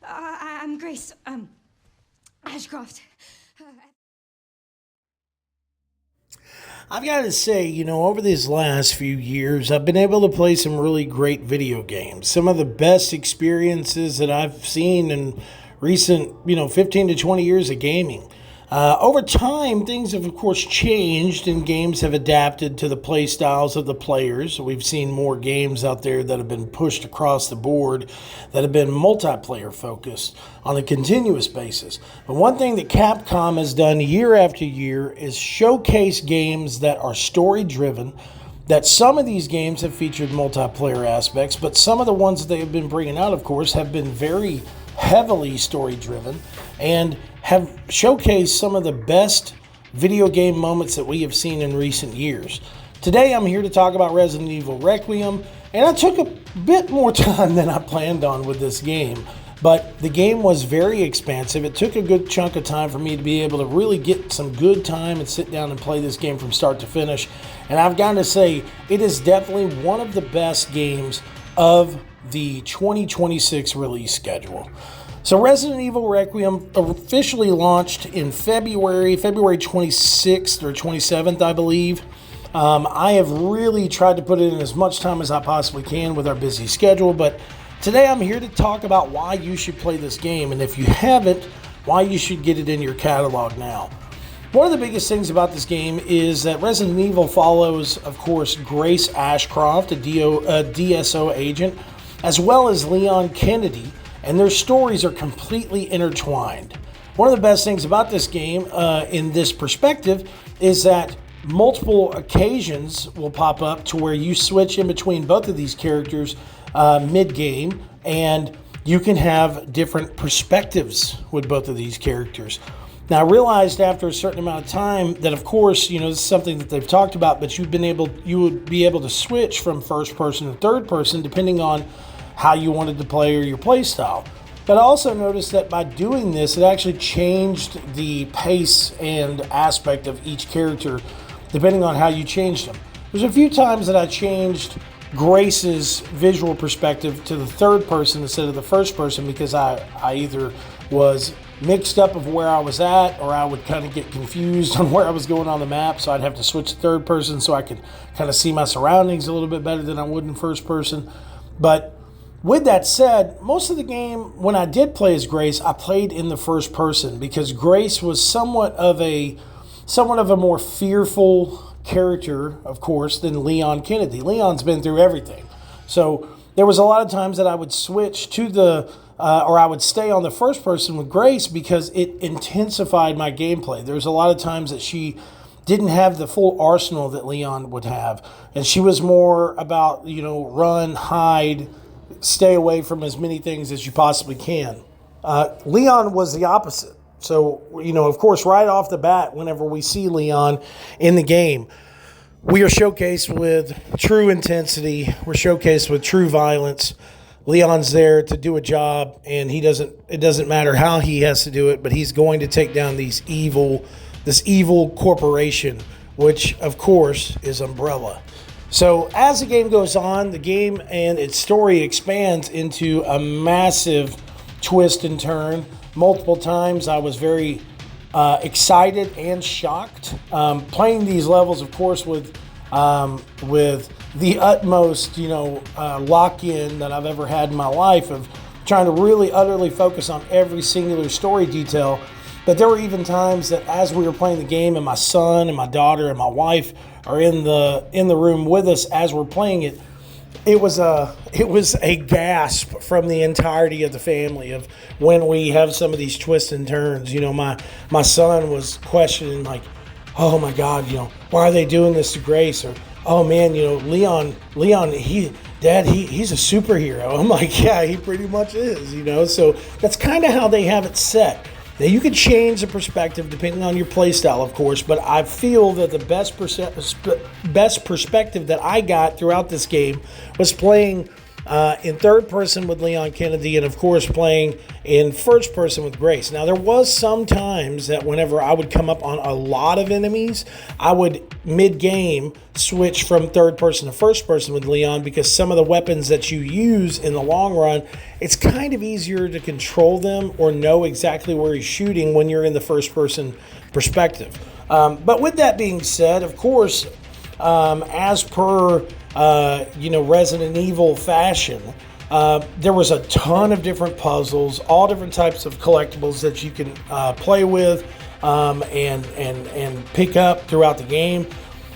I'm Grace, Ashcroft. I've got to say, over these last few years, I've been able to play some really great video games. Some of the best experiences that I've seen in recent, 15 to 20 years of gaming. Over time, things have, of course, changed and games have adapted to the play styles of the players. We've seen more games out there that have been pushed across the board that have been multiplayer focused on a continuous basis. But one thing that Capcom has done year after year is showcase games that are story driven, that some of these games have featured multiplayer aspects, but some of the ones that they have been bringing out, of course, have been very heavily story driven and have showcased some of the best video game moments that we have seen in recent years. Today I'm here to talk about Resident Evil Requiem, and I took a bit more time than I planned on with this game, but the game was very expansive. It took a good chunk of time for me to be able to really get some good time and sit down and play this game from start to finish, and I've got to say it is definitely one of the best games of the 2026 release schedule. So Resident Evil Requiem officially launched in February 26th or 27th, I believe. I have really tried to put in as much time as I possibly can with our busy schedule, but today I'm here to talk about why you should play this game, and if you haven't, why you should get it in your catalog now. One of the biggest things about this game is that Resident Evil follows, of course, Grace Ashcroft, a DSO agent, as well as Leon Kennedy, and their stories are completely intertwined. One of the best things about this game, in this perspective, is that multiple occasions will pop up to where you switch in between both of these characters mid-game, and you can have different perspectives with both of these characters. Now, I realized after a certain amount of time that, of course, this is something that they've talked about, but you would be able to switch from first person to third person depending on how you wanted to play or your play style. But I also noticed that by doing this, it actually changed the pace and aspect of each character depending on how you changed them. There's a few times that I changed Grace's visual perspective to the third person instead of the first person because I either was mixed up of where I was at, or I would kind of get confused on where I was going on the map, so I'd have to switch to third person so I could kind of see my surroundings a little bit better than I would in first person. But with that said, most of the game, when I did play as Grace, I played in the first person because Grace was somewhat of a more fearful character, of course, than Leon Kennedy. Leon's been through everything. So there was a lot of times that I would switch to or I would stay on the first person with Grace because it intensified my gameplay. There's a lot of times that she didn't have the full arsenal that Leon would have. And she was more about, run, hide, stay away from as many things as you possibly can. Leon was the opposite. So, of course, right off the bat, whenever we see Leon in the game, we are showcased with true intensity. We're showcased with true violence. Leon's there to do a job, and it doesn't matter how he has to do it, but he's going to take down this evil corporation, which, of course, is Umbrella. So as the game goes on, the game and its story expands into a massive twist and turn. Multiple times I was very excited and shocked. Playing these levels, of course, with the utmost, lock-in that I've ever had in my life of trying to really utterly focus on every singular story detail. But there were even times that as we were playing the game and my son and my daughter and my wife are in the room with us as we're playing it, it was a gasp from the entirety of the family of when we have some of these twists and turns. My son was questioning like, oh my God, why are they doing this to Grace? Or, oh man, Leon, he's a superhero. I'm like, yeah, he pretty much is, So that's kind of how they have it set. Now, you can change the perspective depending on your play style, of course, but I feel that the best perspective that I got throughout this game was playing in third person with Leon Kennedy, and of course playing in first person with Grace. Now, there was some times that whenever I would come up on a lot of enemies, I would mid-game switch from third person to first person with Leon, because some of the weapons that you use in the long run, it's kind of easier to control them or know exactly where he's shooting when you're in the first person perspective. But with that being said, of course, as per Resident Evil fashion, there was a ton of different puzzles, all different types of collectibles that you can play with and pick up throughout the game.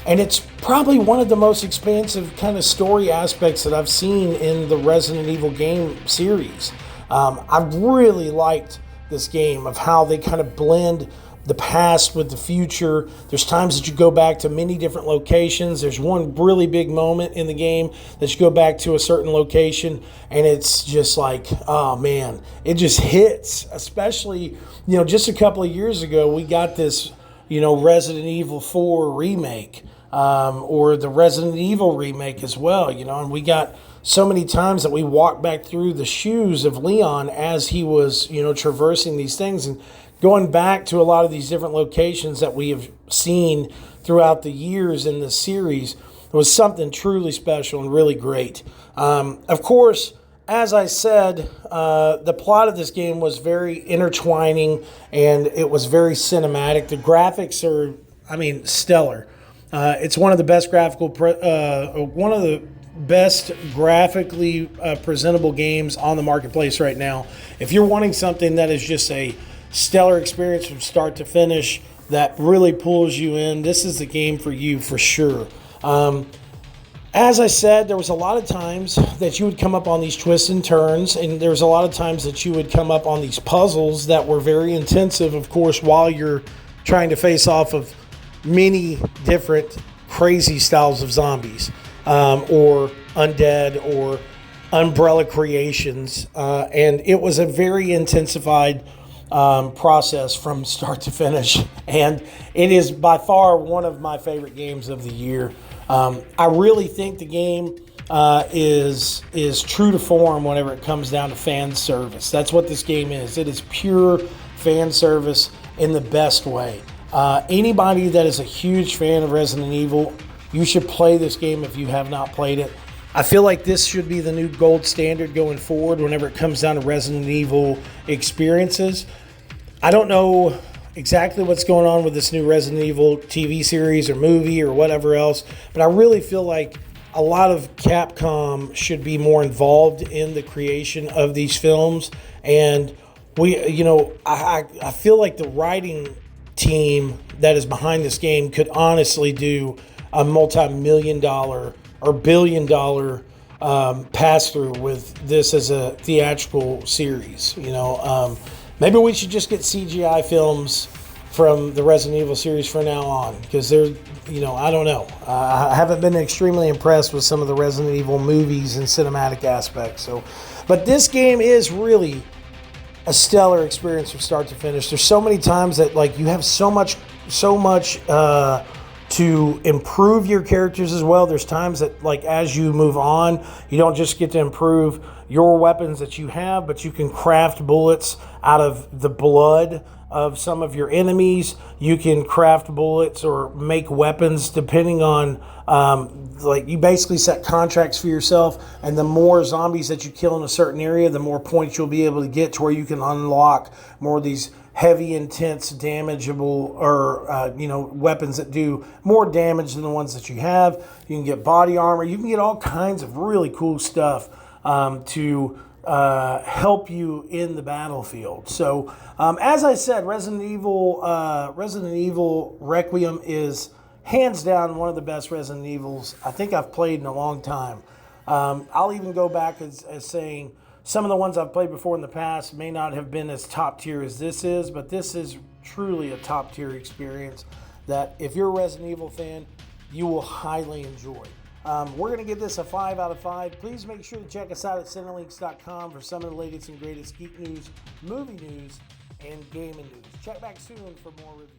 And it's probably one of the most expansive kind of story aspects that I've seen in the Resident Evil game series. I really liked this game of how they kind of blend the past with the future. There's times that you go back to many different locations. There's one really big moment in the game that you go back to a certain location, and it's just like, oh man, it just hits. Especially, just a couple of years ago, we got this, Resident Evil 4 remake, or the Resident Evil remake as well, and we got so many times that we walked back through the shoes of Leon as he was, traversing these things, and going back to a lot of these different locations that we have seen throughout the years in this series was something truly special and really great. Of course, as I said, the plot of this game was very intertwining and it was very cinematic. The graphics are, stellar. It's one of the best graphically presentable games on the marketplace right now. If you're wanting something that is just a stellar experience from start to finish that really pulls you in, this is the game for you for sure. As I said, there was a lot of times that you would come up on these twists and turns, and there was a lot of times that you would come up on these puzzles that were very intensive, of course, while you're trying to face off of many different crazy styles of zombies, or undead, or umbrella creations, and it was a very intensified process from start to finish, and it is by far one of my favorite games of the year. I really think the game is true to form whenever it comes down to fan service. That's what this game is. It is pure fan service in the best way. Anybody that is a huge fan of Resident Evil, you should play this game if you have not played it. I feel like this should be the new gold standard going forward whenever it comes down to Resident Evil experiences. I don't know exactly what's going on with this new Resident Evil TV series or movie or whatever else, but I really feel like a lot of Capcom should be more involved in the creation of these films. And I feel like the writing team that is behind this game could honestly do a multi-million-dollar or billion-dollar pass-through with this as a theatrical series. Maybe we should just get CGI films from the Resident Evil series from now on, because they're, I don't know. I haven't been extremely impressed with some of the Resident Evil movies and cinematic aspects. But this game is really a stellar experience from start to finish. There's so many times that you have so much to improve your characters as well. There's times that as you move on, you don't just get to improve your weapons that you have, but you can craft bullets out of the blood of some of your enemies. You can craft bullets or make weapons depending on you basically set contracts for yourself, and the more zombies that you kill in a certain area, the more points you'll be able to get to where you can unlock more of these heavy, intense, damageable, or weapons that do more damage than the ones that you have. You can get body armor. You can get all kinds of really cool stuff to help you in the battlefield. So, as I said, Resident Evil Requiem is hands down one of the best Resident Evils I think I've played in a long time. I'll even go back as saying some of the ones I've played before in the past may not have been as top tier as this is, but this is truly a top tier experience that if you're a Resident Evil fan, you will highly enjoy. We're going to give this a 5 out of 5. Please make sure to check us out at Cinelinks.com for some of the latest and greatest geek news, movie news, and gaming news. Check back soon for more reviews.